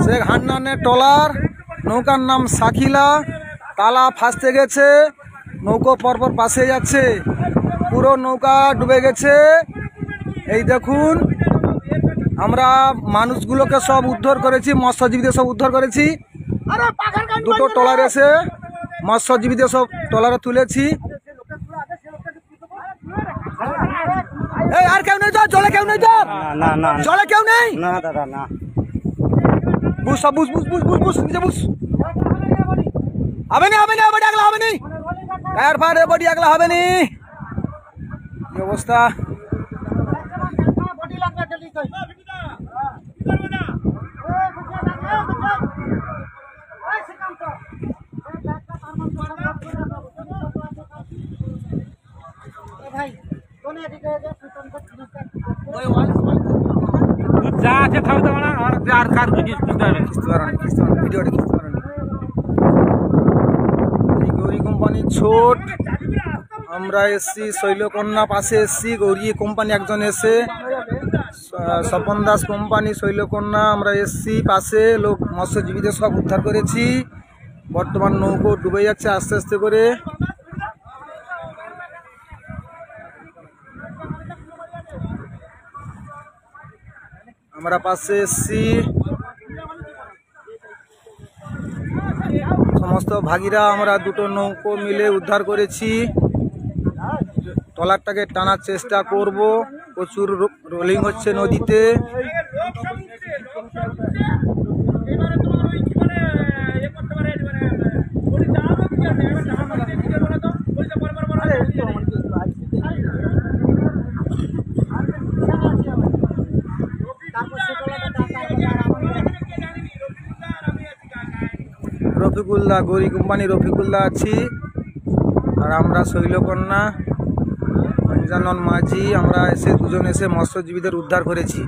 Sheikh হান্নানের trawler, নৌকার নাম শাকিলা। তালা ফাঁসতে গেছে, নৌকো পরপর পাশে যাচ্ছে, পুরো নৌকা ডুবে গেছে। এই দেখুন, আমরা মানুষগুলোকে সব উদ্ধার করেছি, মৎস্যজীবীদের সব উদ্ধার করেছি। দুটো ট্রলার এসে মৎস্যজীবীদের সব ট্রলারে তুলেছি। আর কেউ নেই তো জলে? কেউ নেই তো? না, জলে কেউ নেই? না দাদা, না। বুঝ সব বুঝ বুঝ বুঝ বুঝ বুঝ নিচে বুঝ। হবে নি, হবে নি, বডি আগলা হবে নি, টায়ার ফায়ারে বডি আগলা হবে নি। কি অবস্থা? যা আছে থাক দেবো না, আর কার জিনিস কিনতে হবে? ভিডিওটা গৌরী কোম্পানি ছোট। আমরা এসছি শৈলকন্যা পাশে এসছি, গৌরী কোম্পানি একজন এসে, স্বপন দাস কোম্পানি শৈলকন্যা। আমরা এসছি পাশে, লোক মৎস্যজীবীদের সব উদ্ধার করেছি। বর্তমান নৌকো ডুবে যাচ্ছে আস্তে আস্তে করে। আমরা পাশে এসছি, সমস্ত ভাগীরা আমরা দুটো নৌকো মিলে উদ্ধার করেছি। ট্রলারটাকে টানার চেষ্টা করব, প্রচুর রোলিং হচ্ছে নদীতে। রফিকুল্লাহ, গৌরী কোম্পানি রফিকুল্লাহ আছি, আর আমরা শৈলকন্যা, মঞ্জানন মাঝি। আমরা এসে দুজন এসে মৎস্যজীবীদের উদ্ধার করেছি।